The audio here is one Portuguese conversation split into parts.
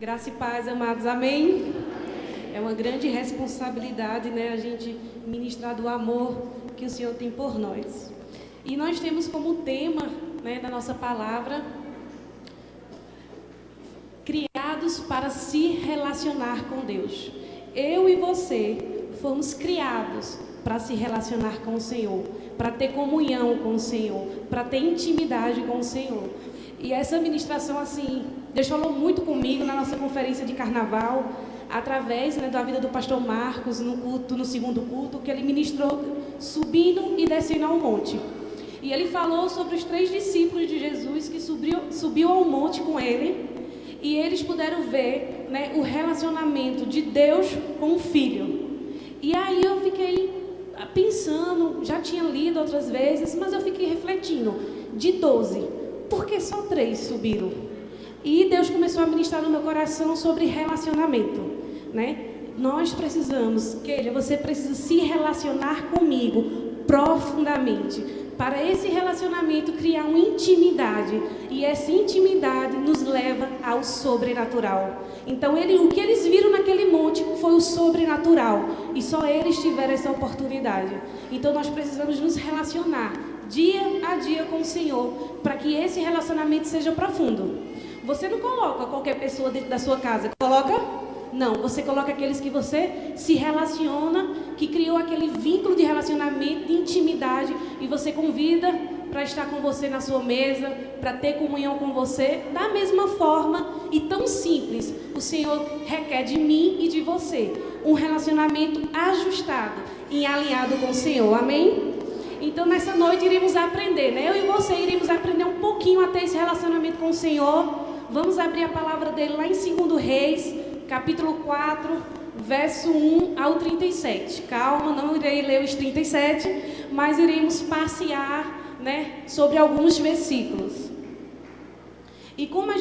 Graça e paz, amados, amém? É uma grande responsabilidade, né, a gente ministrar do amor que o Senhor tem por nós. E nós temos como tema, né, da nossa palavra, criados para se relacionar com Deus. Eu e você fomos criados para se relacionar com o Senhor, para ter comunhão com o Senhor, para ter intimidade com o Senhor. E essa ministração, assim, Deus falou muito comigo na nossa conferência de carnaval, através, né, da vida do pastor Marcos, no segundo culto, que ele ministrou subindo e descendo ao monte. E ele falou sobre os 3 discípulos de Jesus que subiu ao monte com ele, e eles puderam ver, né, o relacionamento de Deus com o Filho. E aí eu fiquei pensando, já tinha lido outras vezes, mas eu fiquei refletindo, de 12, por que só 3 subiram? E Deus começou a ministrar no meu coração sobre relacionamento, né? Nós precisamos, Keila, você precisa se relacionar comigo profundamente, para esse relacionamento criar uma intimidade, e essa intimidade nos leva ao sobrenatural. Então, o que eles viram naquele monte foi o sobrenatural, e só eles tiveram essa oportunidade. Então, nós precisamos nos relacionar dia a dia com o Senhor, para que esse relacionamento seja profundo. Você não coloca qualquer pessoa dentro da sua casa, coloca? Não, você coloca aqueles que você se relaciona, que criou aquele vínculo de relacionamento, de intimidade, e você convida para estar com você na sua mesa, para ter comunhão com você. Da mesma forma e tão simples, o Senhor requer de mim e de você um relacionamento ajustado e alinhado com o Senhor, amém? Então, nessa noite iremos aprender, né? Eu e você iremos aprender um pouquinho a ter esse relacionamento com o Senhor. Vamos abrir a palavra dele lá em 2 Reis, capítulo 4, verso 1 ao 37. Calma, não irei ler os 37, mas iremos passear, né, sobre alguns versículos. E como a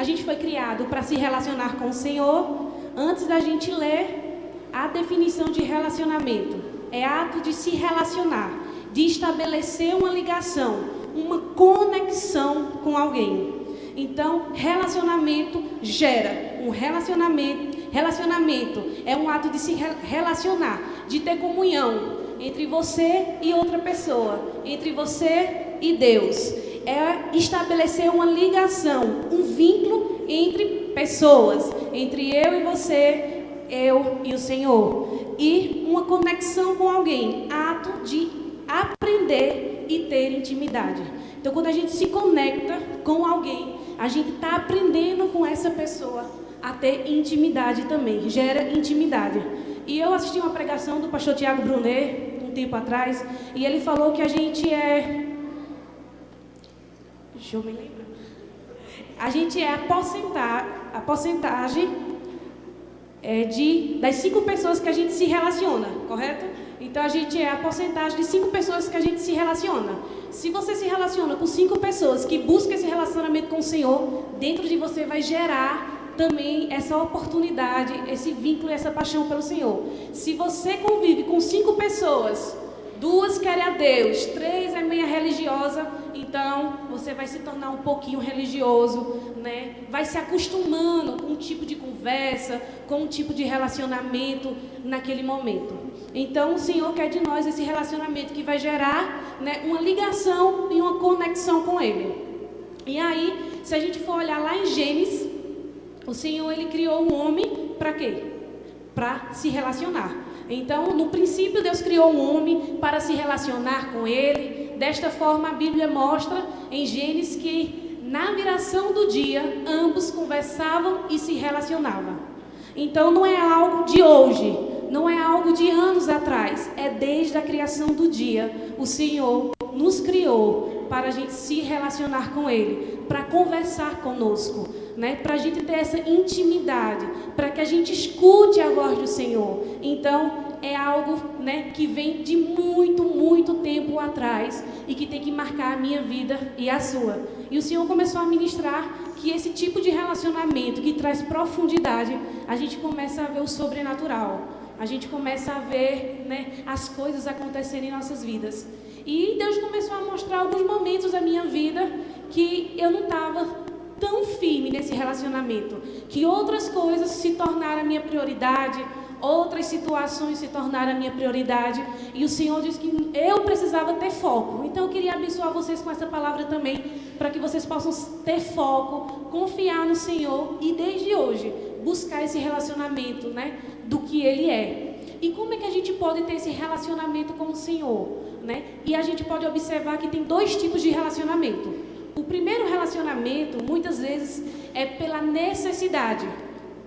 gente foi criado para se relacionar com o Senhor, antes da gente ler a definição de relacionamento, é ato de se relacionar, de estabelecer uma ligação, uma conexão com alguém. Então, relacionamento gera um relacionamento. Relacionamento é um ato de se relacionar, de ter comunhão entre você e outra pessoa, entre você e Deus. É estabelecer uma ligação, um vínculo entre pessoas, entre eu e você, eu e o Senhor. E uma conexão com alguém, ato de aprender e ter intimidade. Então, quando a gente se conecta com alguém, a gente está aprendendo com essa pessoa a ter intimidade também, gera intimidade. E eu assisti uma pregação do pastor Tiago Brunet, um tempo atrás, e ele falou que a gente é... Deixa eu me lembrar. A gente é a porcentagem das 5 pessoas que a gente se relaciona, correto? Então, a gente é a porcentagem de 5 pessoas que a gente se relaciona. Se você se relaciona com 5 pessoas que buscam esse relacionamento com o Senhor, dentro de você vai gerar também essa oportunidade, esse vínculo e essa paixão pelo Senhor. Se você convive com 5 pessoas, 2 querem a Deus, 3 é meia religiosa, então você vai se tornar um pouquinho religioso, né? Vai se acostumando com um tipo de conversa, com um tipo de relacionamento naquele momento. Então, o Senhor quer de nós esse relacionamento que vai gerar, né, uma ligação e uma conexão com Ele. E aí, se a gente for olhar lá em Gênesis, o Senhor, Ele criou o homem para quê? Para se relacionar. Então, no princípio, Deus criou o homem para se relacionar com Ele. Desta forma, a Bíblia mostra em Gênesis que, na viração do dia, ambos conversavam e se relacionavam. Então, não é algo de hoje, não é algo de anos atrás, é desde a criação do dia. O Senhor nos criou para a gente se relacionar com Ele, para conversar conosco, né? Para a gente ter essa intimidade, para que a gente escute a voz do Senhor. Então, é algo, né, que vem de muito, muito tempo atrás e que tem que marcar a minha vida e a sua. E o Senhor começou a ministrar que esse tipo de relacionamento que traz profundidade, a gente começa a ver o sobrenatural. A gente começa a ver, né, as coisas acontecerem em nossas vidas. E Deus começou a mostrar alguns momentos da minha vida que eu não estava tão firme nesse relacionamento, que outras coisas se tornaram a minha prioridade, outras situações se tornaram a minha prioridade, e o Senhor disse que eu precisava ter foco. Então eu queria abençoar vocês com essa palavra também, para que vocês possam ter foco, confiar no Senhor e desde hoje buscar esse relacionamento, né, do que Ele é. E como é que a gente pode ter esse relacionamento com o Senhor, né? E a gente pode observar que tem dois tipos de relacionamento. O primeiro relacionamento, muitas vezes, é pela necessidade.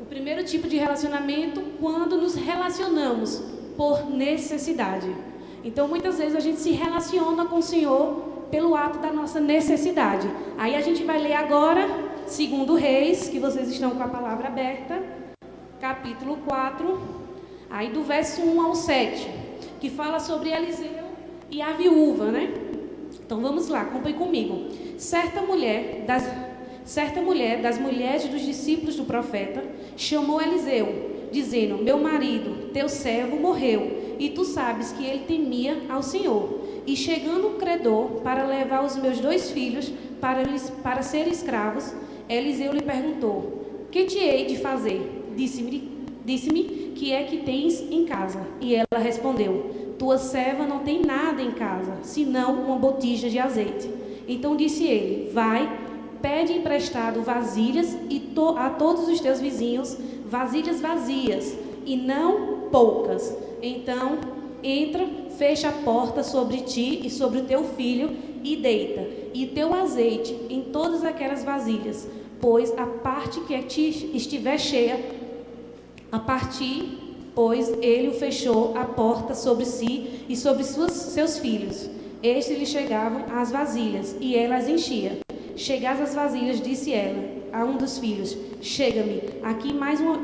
O primeiro tipo de relacionamento, quando nos relacionamos por necessidade. Então, muitas vezes, a gente se relaciona com o Senhor pelo ato da nossa necessidade. Aí a gente vai ler agora, 2 Reis, que vocês estão com a palavra aberta, capítulo 4, aí do verso 1 ao 7, que fala sobre Eliseu e a viúva, né? Então vamos lá, acompanhe comigo. Certa mulher das mulheres dos discípulos do profeta chamou Eliseu, dizendo: meu marido, teu servo, morreu, e tu sabes que ele temia ao Senhor. E chegando o credor para levar os meus 2 filhos para ser escravos, Eliseu lhe perguntou: que te hei de fazer? Disse-me, que é que tens em casa? E ela respondeu: tua serva não tem nada em casa, senão uma botija de azeite. Então disse ele: vai, pede emprestado vasilhas a todos os teus vizinhos, vasilhas vazias, e não poucas. Então entra, fecha a porta sobre ti e sobre o teu filho, e deita, e teu azeite em todas aquelas vasilhas, pois a parte que estiver cheia, a partir, pois ele o fechou a porta sobre si e sobre seus filhos. Estes lhe chegavam às vasilhas, e ela as enchia. Chegadas as vasilhas, disse ela a um dos filhos: chega-me, aqui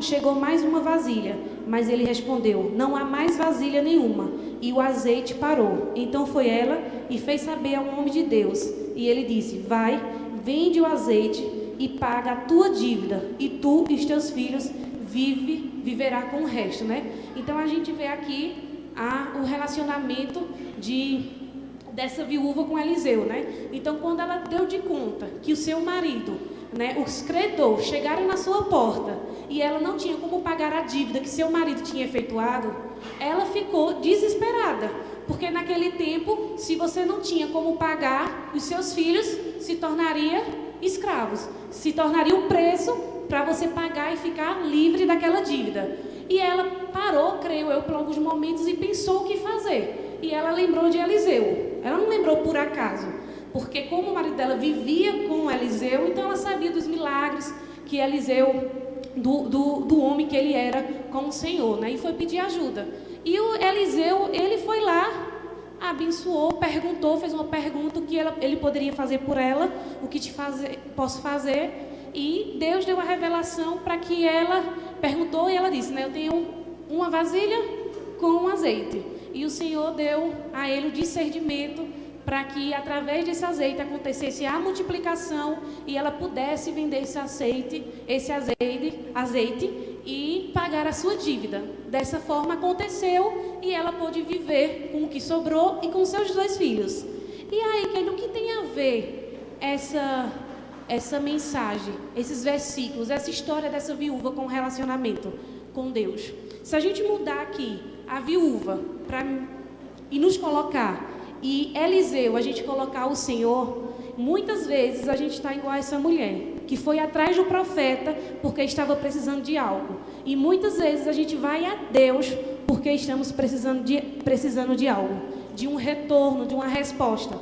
chegou mais uma vasilha. Mas ele respondeu: não há mais vasilha nenhuma. E o azeite parou. Então foi ela e fez saber ao homem de Deus. E ele disse: vai, vende o azeite e paga a tua dívida, e tu e os teus filhos viverá com o resto, né? Então a gente vê aqui o relacionamento dessa viúva com Eliseu, né? Então quando ela deu de conta que o seu marido, né, os credores chegaram na sua porta e ela não tinha como pagar a dívida que seu marido tinha efetuado, ela ficou desesperada, porque naquele tempo, se você não tinha como pagar, os seus filhos se tornariam escravos, se tornariam preso para você pagar e ficar livre daquela dívida. E ela parou, creio eu, por alguns momentos e pensou o que fazer. E ela lembrou de Eliseu. Ela não lembrou por acaso, porque como o marido dela vivia com Eliseu, então ela sabia dos milagres que Eliseu, do homem que ele era com o Senhor, né? E foi pedir ajuda. E o Eliseu, ele foi lá, abençoou, perguntou, fez uma pergunta o que ele poderia fazer por ela, o que posso fazer. E Deus deu a revelação para que ela perguntou, e ela disse, né, eu tenho uma vasilha com azeite. E o Senhor deu a ele o discernimento para que através desse azeite acontecesse a multiplicação e ela pudesse vender esse azeite e pagar a sua dívida. Dessa forma aconteceu e ela pôde viver com o que sobrou e com seus 2 filhos. E aí, Kelly, o que tem a ver essa mensagem, esses versículos, essa história dessa viúva com o relacionamento com Deus? Se a gente mudar aqui a viúva e nos colocar, e Eliseu, a gente colocar o Senhor, muitas vezes a gente está igual a essa mulher, que foi atrás do profeta porque estava precisando de algo. E muitas vezes a gente vai a Deus porque estamos precisando de algo, de um retorno, de uma resposta.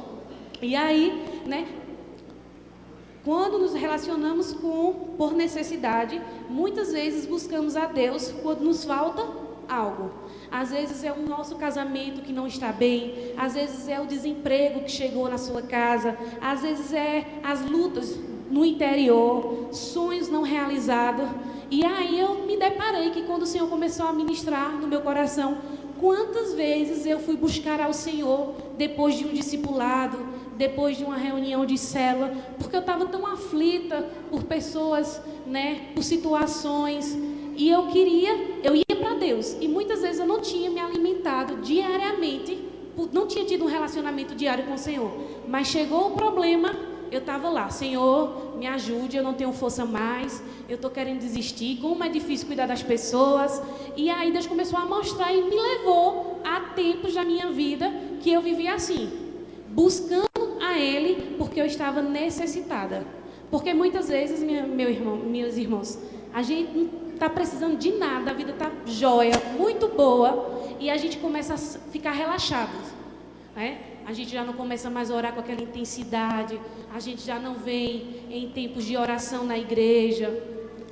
E aí, né, quando nos relacionamos por necessidade, muitas vezes buscamos a Deus quando nos falta algo. Às vezes é o nosso casamento que não está bem, às vezes é o desemprego que chegou na sua casa, às vezes é as lutas no interior, sonhos não realizados. E aí eu me deparei que quando o Senhor começou a ministrar no meu coração, quantas vezes eu fui buscar ao Senhor depois de um discipulado, depois de uma reunião de célula, porque eu estava tão aflita por pessoas, né, por situações, e eu ia para Deus, e muitas vezes eu não tinha me alimentado diariamente, não tinha tido um relacionamento diário com o Senhor, mas chegou o problema, eu estava lá, Senhor, me ajude, eu não tenho força mais, eu estou querendo desistir, como é difícil cuidar das pessoas. E aí Deus começou a mostrar e me levou a tempos da minha vida que eu vivia assim, buscando a Ele porque eu estava necessitada. Porque muitas vezes, meus irmãos, a gente não está precisando de nada, a vida está jóia, muito boa, e a gente começa a ficar relaxado, né? A gente já não começa mais a orar com aquela intensidade, a gente já não vem em tempos de oração na igreja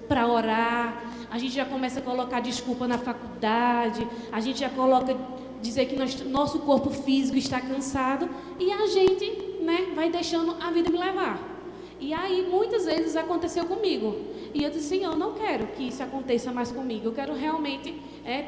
para orar, a gente já começa a colocar desculpa na faculdade, a gente já coloca dizer que nosso corpo físico está cansado e a gente, né, vai deixando a vida me levar. E aí muitas vezes aconteceu comigo e eu disse, Senhor, não quero que isso aconteça mais comigo, eu quero realmente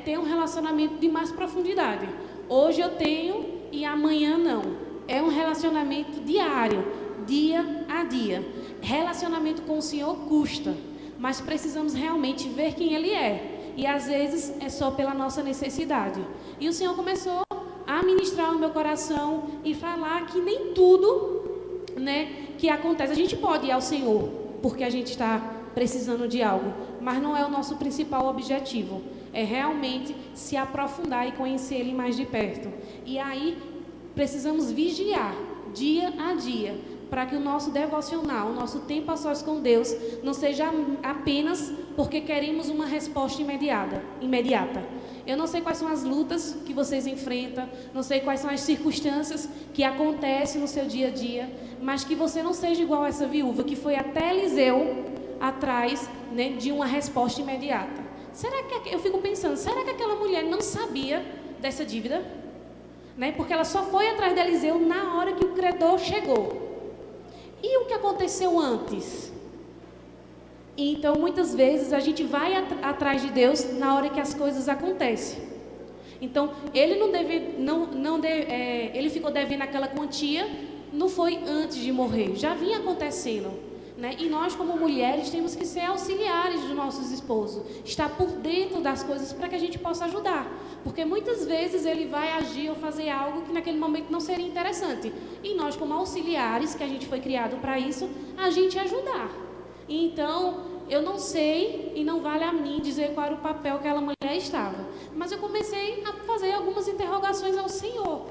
ter um relacionamento de mais profundidade. Hoje eu tenho e amanhã não. É um relacionamento diário, dia a dia. Relacionamento com o Senhor custa, mas precisamos realmente ver quem Ele é. E às vezes é só pela nossa necessidade. E o Senhor começou a ministrar no meu coração e falar que nem tudo, né, que acontece. A gente pode ir ao Senhor porque a gente está precisando de algo, mas não é o nosso principal objetivo. É realmente se aprofundar e conhecer Ele mais de perto. E aí precisamos vigiar dia a dia para que o nosso devocional, o nosso tempo a sós com Deus não seja apenas porque queremos uma resposta imediata. Eu não sei quais são as lutas que vocês enfrentam, não sei quais são as circunstâncias que acontecem no seu dia a dia, mas que você não seja igual a essa viúva que foi até Eliseu atrás, né, de uma resposta imediata. Eu fico pensando, será que aquela mulher não sabia dessa dívida? Né? Porque ela só foi atrás de Eliseu na hora que o credor chegou. E o que aconteceu antes? Então, muitas vezes, a gente vai atrás de Deus na hora que as coisas acontecem. Então, ele ele ficou devendo aquela quantia, não foi antes de morrer, já vinha acontecendo. Né? E nós, como mulheres, temos que ser auxiliares dos nossos esposos, estar por dentro das coisas para que a gente possa ajudar, porque muitas vezes ele vai agir ou fazer algo que naquele momento não seria interessante, e nós, como auxiliares, que a gente foi criado para isso, a gente ajudar. Então, eu não sei e não vale a mim dizer qual era o papel que aquela mulher estava, mas eu comecei a fazer algumas interrogações ao Senhor,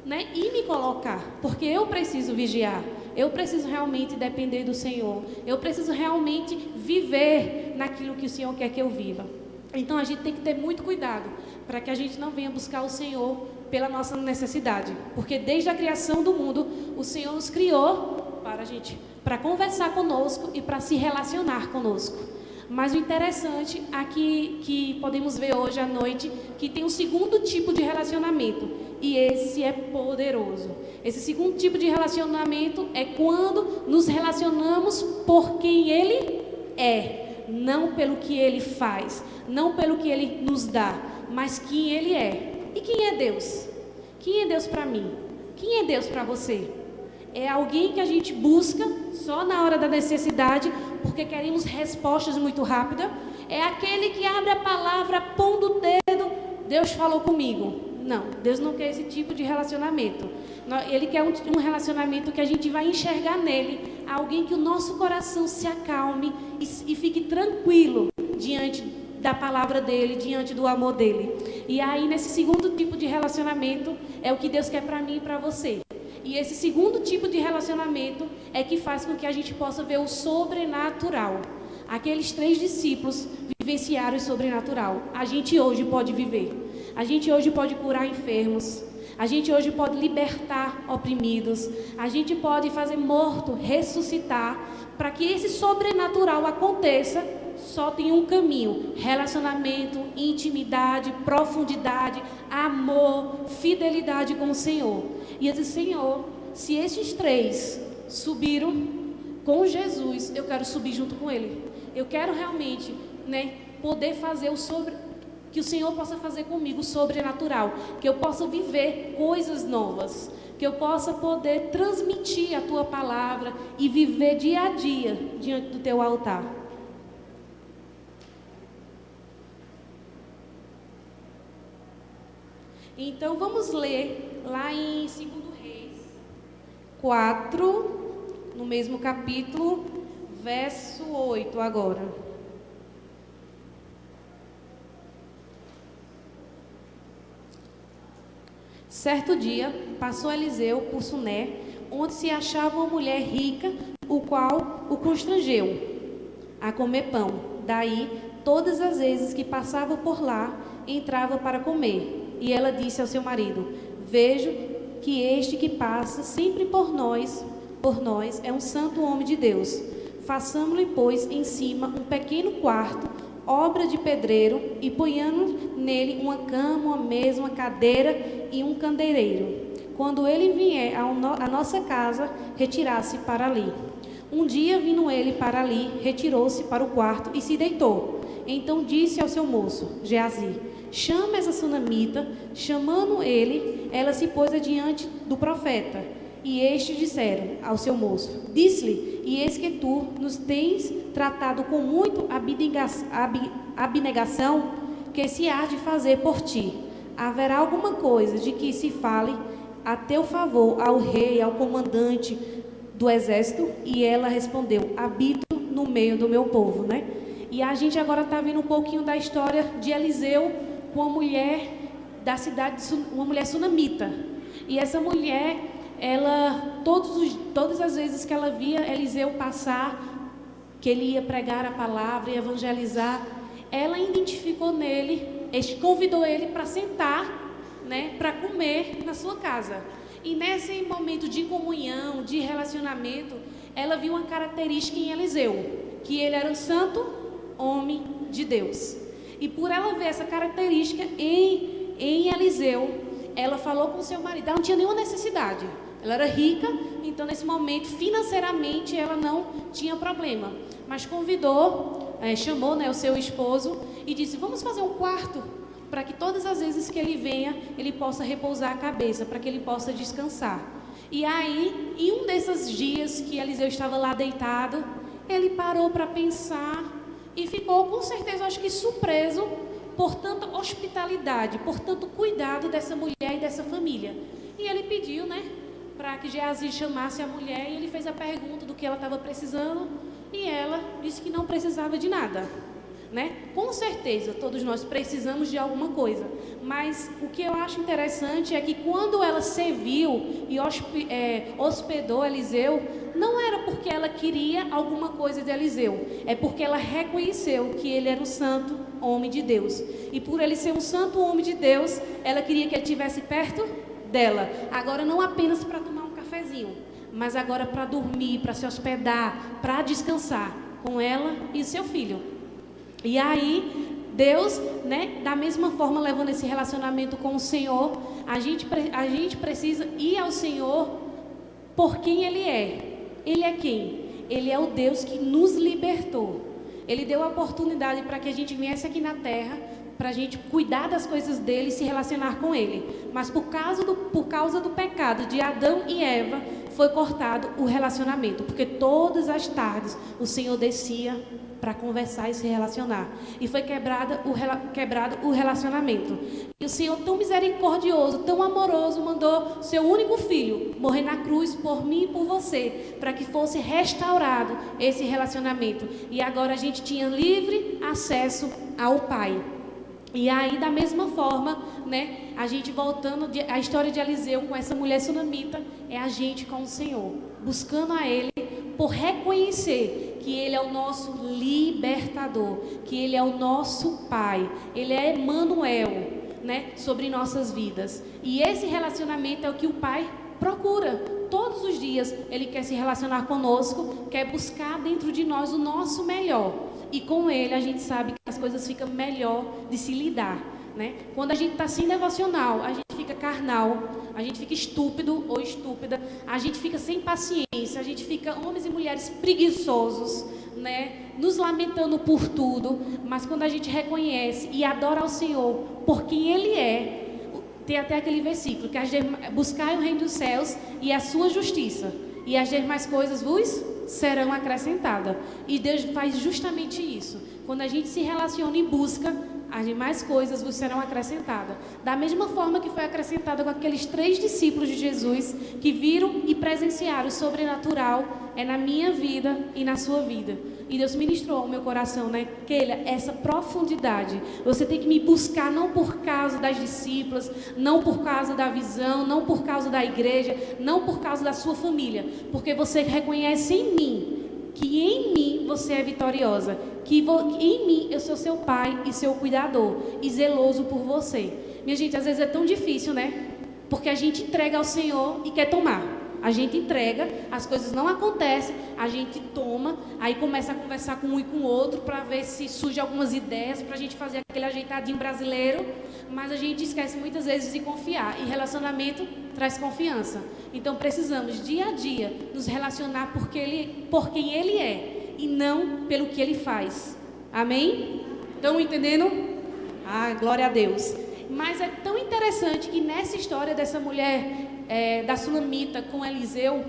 né? E me colocar, porque eu preciso vigiar. Eu preciso realmente depender do Senhor. Eu preciso realmente viver naquilo que o Senhor quer que eu viva. Então a gente tem que ter muito cuidado para que a gente não venha buscar o Senhor pela nossa necessidade. Porque desde a criação do mundo, o Senhor nos criou para conversar conosco e para se relacionar conosco. Mas o interessante aqui que podemos ver hoje à noite, que tem um segundo tipo de relacionamento. E esse é poderoso. Esse segundo tipo de relacionamento é quando nos relacionamos por quem Ele é, não pelo que Ele faz, não pelo que Ele nos dá, mas quem Ele é. E quem é Deus? Quem é Deus para mim? Quem é Deus para você? É alguém que a gente busca só na hora da necessidade, porque queremos respostas muito rápidas? É aquele que abre a palavra, pondo o dedo, Deus falou comigo. Não, Deus não quer esse tipo de relacionamento. Ele quer um relacionamento que a gente vai enxergar nele, alguém que o nosso coração se acalme e fique tranquilo diante da palavra dele, diante do amor dele. E aí, nesse segundo tipo de relacionamento, é o que Deus quer para mim e para você. E esse segundo tipo de relacionamento é que faz com que a gente possa ver o sobrenatural. Aqueles 3 discípulos vivenciaram o sobrenatural. A gente hoje pode viver. A gente hoje pode curar enfermos. A gente hoje pode libertar oprimidos. A gente pode fazer morto ressuscitar. Para que esse sobrenatural aconteça, só tem um caminho: relacionamento, intimidade, profundidade, amor, fidelidade com o Senhor. E eu disse, Senhor, se esses 3 subiram com Jesus, eu quero subir junto com Ele. Eu quero realmente, né, poder fazer que o Senhor possa fazer comigo o sobrenatural, que eu possa viver coisas novas, que eu possa poder transmitir a Tua palavra e viver dia a dia diante do Teu altar. Então vamos ler lá em 2 Reis 4, no mesmo capítulo, verso 8 agora. Certo dia, passou Eliseu por Suné, onde se achava uma mulher rica, o qual o constrangeu a comer pão. Daí, todas as vezes que passava por lá, entrava para comer. E ela disse ao seu marido: vejo que este que passa sempre por nós é um santo homem de Deus. Façamo-lhe, pois, em cima um pequeno quarto, obra de pedreiro, e ponhamos nele uma cama, uma mesa, uma cadeira e um candeeiro. Quando ele vier à nossa casa, retirar-se para ali. Um dia, vindo ele para ali, retirou-se para o quarto e se deitou. Então disse ao seu moço, Geazi: chama essa sunamita. Chamando ele, ela se pôs adiante do profeta. E estes disseram ao seu moço: disse-lhe: e eis que tu nos tens tratado com muito abnegação, que se há de fazer por ti? Haverá alguma coisa de que se fale a teu favor ao rei, ao comandante do exército? E ela respondeu: habito no meio do meu povo, né? E a gente agora está vendo um pouquinho da história de Eliseu com uma mulher da cidade, uma mulher sunamita. E essa mulher, ela, todas as vezes que ela via Eliseu passar, que ele ia pregar a palavra e evangelizar, ela identificou nele, convidou ele para sentar, né, para comer na sua casa. E nesse momento de comunhão, de relacionamento, ela viu uma característica em Eliseu, que ele era um santo homem de Deus. E por ela ver essa característica em Eliseu, ela falou com seu marido. Ela não tinha nenhuma necessidade, ela era rica, então nesse momento financeiramente ela não tinha problema, mas convidou, chamou, né, o seu esposo e disse: vamos fazer um quarto para que todas as vezes que ele venha, ele possa repousar a cabeça, para que ele possa descansar. E aí, em um desses dias que Eliseu estava lá deitado, ele parou para pensar e ficou, com certeza, acho que surpreso por tanta hospitalidade, por tanto cuidado dessa mulher e dessa família. E ele pediu, né, para que Geazi chamasse a mulher, e ele fez a pergunta do que ela estava precisando, e ela disse que não precisava de nada, né? Com certeza, todos nós precisamos de alguma coisa, mas o que eu acho interessante é que quando ela serviu e hospedou Eliseu, não era porque ela queria alguma coisa de Eliseu, é porque ela reconheceu que ele era um santo homem de Deus, e por ele ser um santo homem de Deus, ela queria que ele estivesse perto dela, agora não apenas para tomar um cafezinho, mas agora para dormir, para se hospedar, para descansar com ela e seu filho. E aí, Deus, né, da mesma forma, levando esse relacionamento com o Senhor, a gente precisa ir ao Senhor por quem Ele é. Ele é quem? Ele é o Deus que nos libertou. Ele deu a oportunidade para que a gente viesse aqui na terra, para a gente cuidar das coisas dele e se relacionar com Ele. Mas por causa do pecado de Adão e Eva, foi cortado o relacionamento, porque todas as tardes o Senhor descia para conversar e se relacionar, e foi quebrado o relacionamento. E o Senhor, tão misericordioso, tão amoroso, mandou seu único filho morrer na cruz por mim e por você, para que fosse restaurado esse relacionamento, e agora a gente tinha livre acesso ao Pai. E aí, da mesma forma, né, a gente voltando a história de Eliseu com essa mulher sunamita, é a gente com o Senhor, buscando a Ele por reconhecer que Ele é o nosso libertador, que Ele é o nosso Pai, Ele é Emmanuel, né, sobre nossas vidas. E esse relacionamento é o que o Pai procura. Todos os dias Ele quer se relacionar conosco, quer buscar dentro de nós o nosso melhor. E com Ele a gente sabe que as coisas ficam melhor de se lidar, né? Quando a gente está sem devocional, a gente fica carnal, a gente fica estúpido ou estúpida, a gente fica sem paciência, a gente fica homens e mulheres preguiçosos, né? Nos lamentando por tudo. Mas quando a gente reconhece e adora ao Senhor por quem Ele é, tem até aquele versículo que buscai o reino dos céus e a sua justiça, e as demais coisas vos serão acrescentadas. E Deus faz justamente isso. Quando a gente se relaciona e busca, as demais coisas vos serão acrescentadas. Da mesma forma que foi acrescentada com aqueles 3 discípulos de Jesus, que viram e presenciaram o sobrenatural, é na minha vida e na sua vida. E Deus ministrou ao meu coração, né? Keila, essa profundidade. Você tem que me buscar não por causa das discípulas, não por causa da visão, não por causa da igreja, não por causa da sua família. Porque você reconhece em mim, que em mim você é vitoriosa, que em mim eu sou seu pai e seu cuidador, e zeloso por você. Minha gente, às vezes é tão difícil, né? Porque a gente entrega ao Senhor e quer tomar. A gente entrega, as coisas não acontecem, a gente toma, aí começa a conversar com um e com o outro para ver se surge algumas ideias para a gente fazer aquele ajeitadinho brasileiro, mas a gente esquece muitas vezes de confiar, e relacionamento traz confiança. Então precisamos dia a dia nos relacionar por quem Ele é e não pelo que Ele faz. Amém? Estão entendendo? Ah, glória a Deus. Mas é tão interessante que nessa história dessa mulher da Sunamita com Eliseu,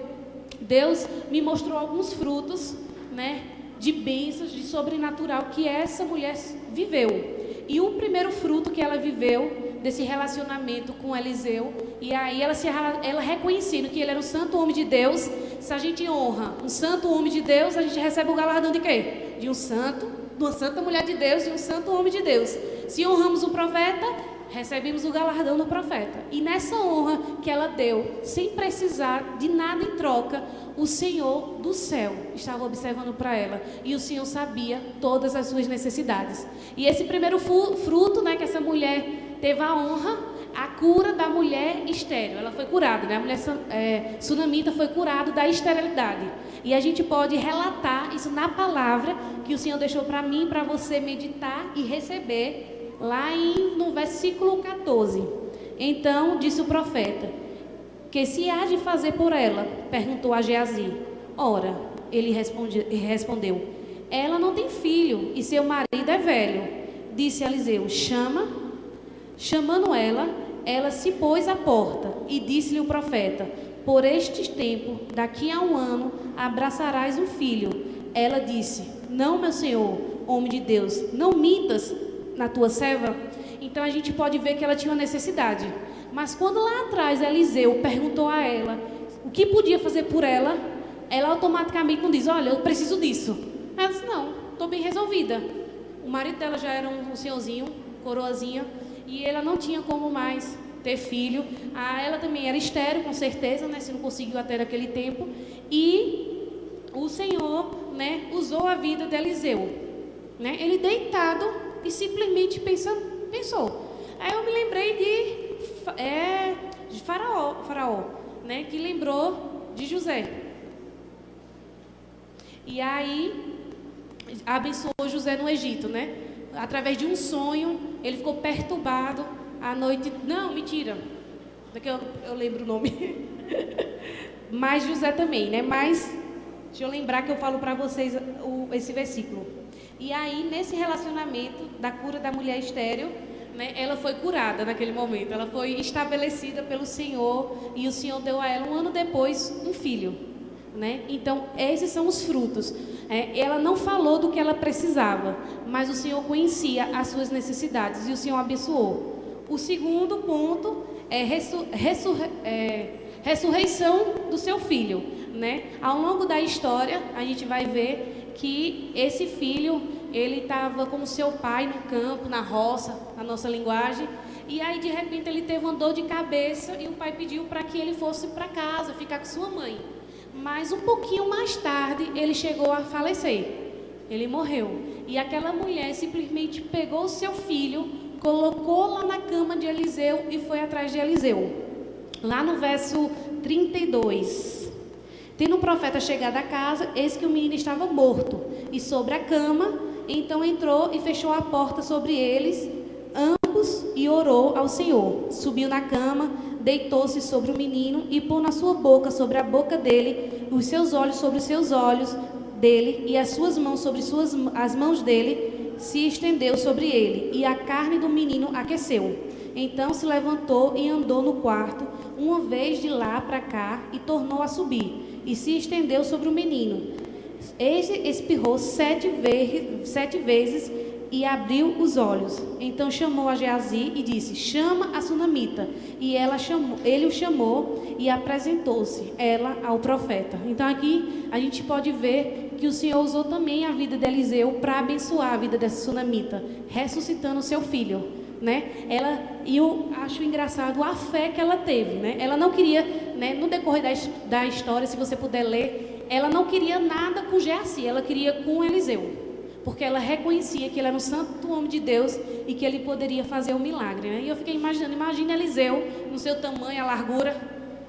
Deus me mostrou alguns frutos, né, de bênçãos, de sobrenatural que essa mulher viveu. E o primeiro fruto que ela viveu desse relacionamento com Eliseu, e aí ela reconhecendo que ele era um santo homem de Deus. Se a gente honra um santo homem de Deus, a gente recebe o galardão de quê? De um santo, de uma santa mulher de Deus, de um santo homem de Deus. Se honramos um profeta, recebemos o galardão do profeta. E nessa honra que ela deu, sem precisar de nada em troca, o Senhor do céu estava observando para ela. E o Senhor sabia todas as suas necessidades. E esse primeiro fruto, né, que essa mulher teve a honra, a cura da mulher estéril. Ela foi curada, né? A mulher sunamita foi curada da esterilidade. E a gente pode relatar isso na palavra que o Senhor deixou para mim, para você meditar e receber. Lá no versículo 14. Então disse o profeta: que se há de fazer por ela? Perguntou a Geazi. Ora, ele respondeu: ela não tem filho e seu marido é velho. Disse Eliseu: chamando ela se pôs à porta. E disse-lhe o profeta: por este tempo, daqui a 1 ano, abraçarás um filho. Ela disse: não, meu senhor, homem de Deus, não mintas na tua serva. Então a gente pode ver que ela tinha uma necessidade. Mas quando lá atrás Eliseu perguntou a ela o que podia fazer por ela, ela automaticamente não diz: olha, eu preciso disso. Ela disse: não, estou bem resolvida. O marido dela já era um senhorzinho, coroazinha, e ela não tinha como mais ter filho. Ela também era estéril, com certeza, né, se não conseguiu até naquele tempo. E o Senhor, né, usou a vida de Eliseu, né? Ele deitado e simplesmente pensou. Aí eu me lembrei de Faraó, né, que lembrou de José. E aí abençoou José no Egito, né? Através de um sonho, ele ficou perturbado à noite. Não, mentira. Daqui eu lembro o nome. Mas José também, né? Mas deixa eu lembrar que eu falo para vocês esse versículo. E aí, nesse relacionamento da cura da mulher estéril, né, ela foi curada naquele momento. Ela foi estabelecida pelo Senhor, e o Senhor deu a ela 1 ano depois um filho, né? Então, esses são os frutos. Ela não falou do que ela precisava, mas o Senhor conhecia as suas necessidades e o Senhor abençoou. O segundo ponto é ressurreição do seu filho, né? Ao longo da história, a gente vai ver que esse filho, ele estava com o seu pai no campo, na roça, na nossa linguagem, e aí de repente ele teve uma dor de cabeça e o pai pediu para que ele fosse para casa, ficar com sua mãe. Mas um pouquinho mais tarde ele chegou a falecer, ele morreu. E aquela mulher simplesmente pegou o seu filho, colocou lá na cama de Eliseu e foi atrás de Eliseu. Lá no verso 32... Tendo o profeta chegado à casa, eis que o menino estava morto, e sobre a cama. Então entrou e fechou a porta sobre eles, ambos, e orou ao Senhor. Subiu na cama, deitou-se sobre o menino, e pôs na sua boca sobre a boca dele, os seus olhos sobre os seus olhos dele, e as suas mãos sobre as mãos dele, se estendeu sobre ele, e a carne do menino aqueceu. Então se levantou e andou no quarto, uma vez de lá para cá, e tornou a subir. E se estendeu sobre o menino. Este espirrou 7 vezes e abriu os olhos. Então chamou a Geazi e disse: chama a sunamita. E ele o chamou e apresentou-se ela ao profeta. Então aqui a gente pode ver que o Senhor usou também a vida de Eliseu para abençoar a vida dessa sunamita, ressuscitando o seu filho, né? E eu acho engraçado a fé que ela teve, né? Ela não queria, né, no decorrer da história, se você puder ler, ela não queria nada com Geazi, ela queria com Eliseu, porque ela reconhecia que ele era um santo homem de Deus e que ele poderia fazer um milagre, né? E eu fiquei imaginando, imagina Eliseu no seu tamanho, a largura,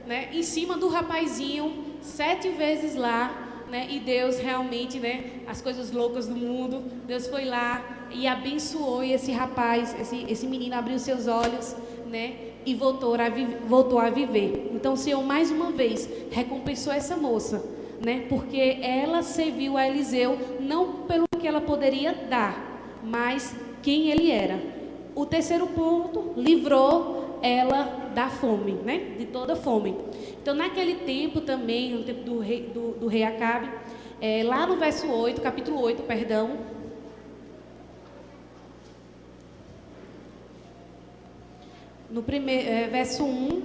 né, em cima do rapazinho, 7 vezes lá, né? E Deus realmente, né, as coisas loucas do mundo, Deus foi lá e abençoou, e esse rapaz, esse menino abriu seus olhos, né, e voltou a viver. Então o Senhor mais uma vez recompensou essa moça, né, porque ela serviu a Eliseu não pelo que ela poderia dar, mas quem ele era. O terceiro ponto, livrou ela da fome, né, de toda fome. Então naquele tempo também, no tempo do rei Acabe, lá no verso 8, capítulo 8, perdão, no primeiro, verso 1,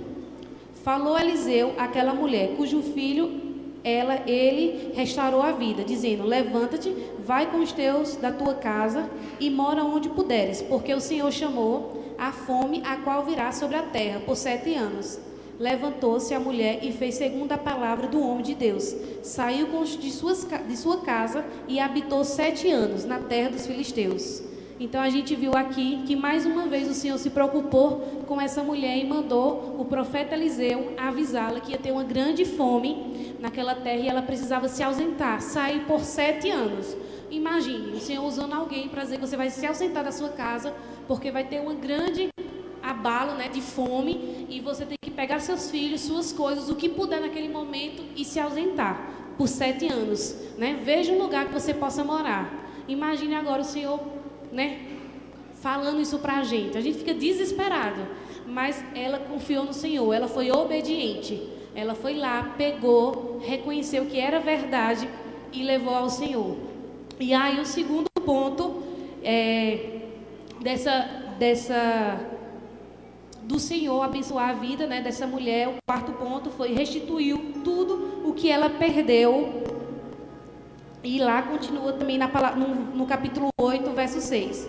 falou Eliseu àquela mulher, cujo filho ele restaurou a vida, dizendo: levanta-te, vai com os teus da tua casa e mora onde puderes, porque o Senhor chamou a fome, a qual virá sobre a terra por 7 anos. Levantou-se a mulher e fez segundo a palavra do homem de Deus. Saiu de sua casa e habitou 7 anos na terra dos filisteus. Então a gente viu aqui que mais uma vez o Senhor se preocupou com essa mulher e mandou o profeta Eliseu avisá-la que ia ter uma grande fome naquela terra e ela precisava se ausentar, sair por 7 anos. Imagine, o Senhor usando alguém para dizer que você vai se ausentar da sua casa porque vai ter uma grande abalo, né, de fome, e você tem que pegar seus filhos, suas coisas, o que puder naquele momento e se ausentar por 7 anos, né? Veja um lugar que você possa morar. Imagine agora o Senhor, né, falando isso para a gente fica desesperado, mas ela confiou no Senhor, ela foi obediente, ela foi lá, pegou, reconheceu que era verdade e levou ao Senhor. E aí o segundo ponto do Senhor abençoar a vida, né, dessa mulher, o quarto ponto foi restituiu tudo o que ela perdeu. E lá continua também no capítulo 8, verso 6.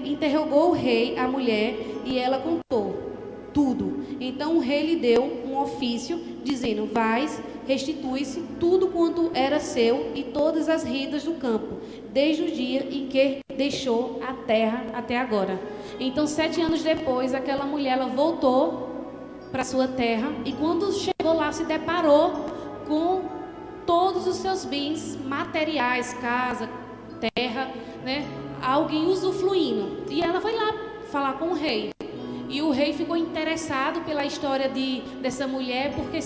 Interrogou o rei a mulher e ela contou tudo. Então o rei lhe deu um ofício, dizendo: vais, restitui-se tudo quanto era seu e todas as ridas do campo, desde o dia em que deixou a terra até agora. Então 7 anos depois, aquela mulher ela voltou para sua terra e quando chegou lá se deparou com todos os seus bens materiais, casa, terra, né, alguém usufruindo. E ela foi lá falar com o rei. E o rei ficou interessado pela história dessa mulher, porque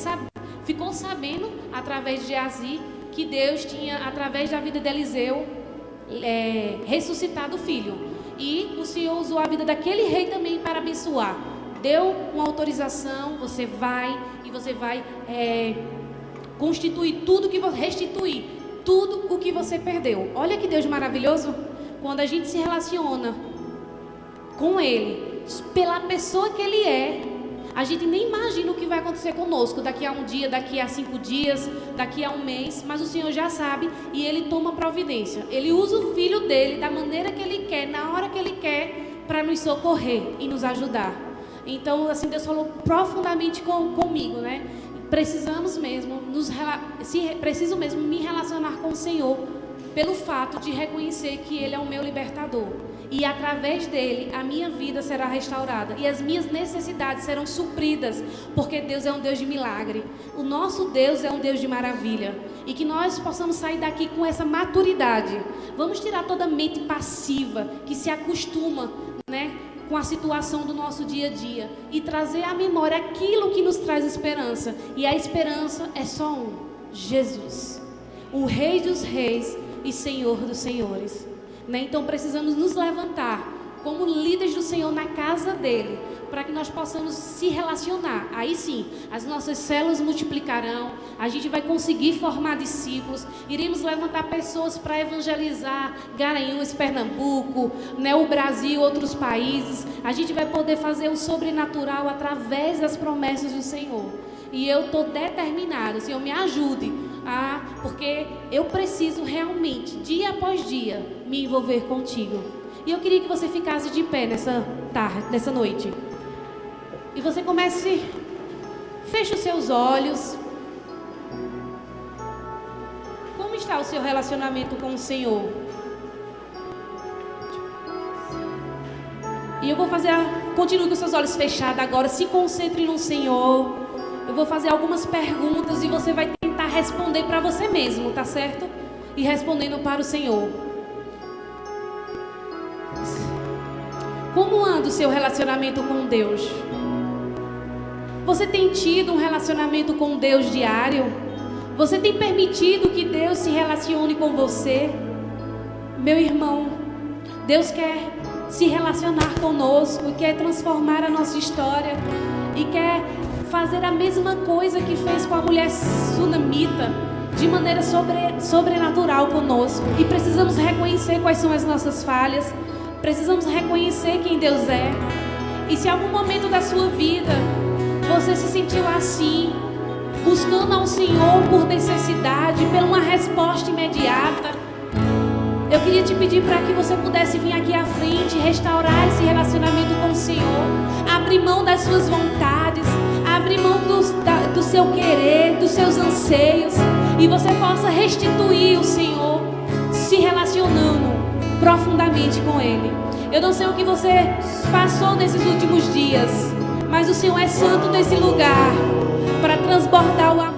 ficou sabendo, através de Geazi, que Deus tinha, através da vida de Eliseu, ressuscitado o filho. E o Senhor usou a vida daquele rei também para abençoar. Deu uma autorização, você vai restituir tudo o que você perdeu. Olha que Deus maravilhoso. Quando a gente se relaciona com Ele, pela pessoa que Ele é, a gente nem imagina o que vai acontecer conosco daqui a um dia, daqui a 5 dias, daqui a um mês, mas o Senhor já sabe e Ele toma providência. Ele usa o filho dele da maneira que Ele quer, na hora que Ele quer, para nos socorrer e nos ajudar. Então, assim, Deus falou profundamente comigo, né? Preciso mesmo me relacionar com o Senhor pelo fato de reconhecer que Ele é o meu libertador. E através dele a minha vida será restaurada e as minhas necessidades serão supridas, porque Deus é um Deus de milagre. O nosso Deus é um Deus de maravilha. E que nós possamos sair daqui com essa maturidade. Vamos tirar toda a mente passiva que se acostuma, né, com a situação do nosso dia a dia e trazer à memória aquilo que nos traz esperança. E a esperança é só um: Jesus, o Rei dos Reis e Senhor dos Senhores, né? Então precisamos nos levantar como líderes do Senhor na casa dele, para que nós possamos se relacionar. Aí sim, as nossas células multiplicarão, a gente vai conseguir formar discípulos, iremos levantar pessoas para evangelizar Garanhuns, Pernambuco, né, o Brasil, outros países. A gente vai poder fazer o sobrenatural através das promessas do Senhor. E eu estou determinada, Senhor, me ajude, porque eu preciso realmente, dia após dia, me envolver contigo. E eu queria que você ficasse de pé nessa noite. E você comece, feche os seus olhos. Como está o seu relacionamento com o Senhor? E eu vou continue com seus olhos fechados agora, se concentre no Senhor. Eu vou fazer algumas perguntas e você vai tentar responder para você mesmo, tá certo? E respondendo para o Senhor. Como anda o seu relacionamento com Deus? Você tem tido um relacionamento com Deus diário? Você tem permitido que Deus se relacione com você? Meu irmão, Deus quer se relacionar conosco, quer transformar a nossa história e quer fazer a mesma coisa que fez com a mulher sunamita, de maneira sobrenatural conosco. E precisamos reconhecer quais são as nossas falhas, precisamos reconhecer quem Deus é. E se em algum momento da sua vida você se sentiu assim, buscando ao Senhor por necessidade, por uma resposta imediata, eu queria te pedir para que você pudesse vir aqui à frente, restaurar esse relacionamento com o Senhor, abrir mão das suas vontades, abrir mão do seu querer, dos seus anseios, e você possa restituir o Senhor, se relacionando profundamente com Ele. Eu não sei o que você passou nesses últimos dias, mas o Senhor é santo nesse lugar para transbordar o amor.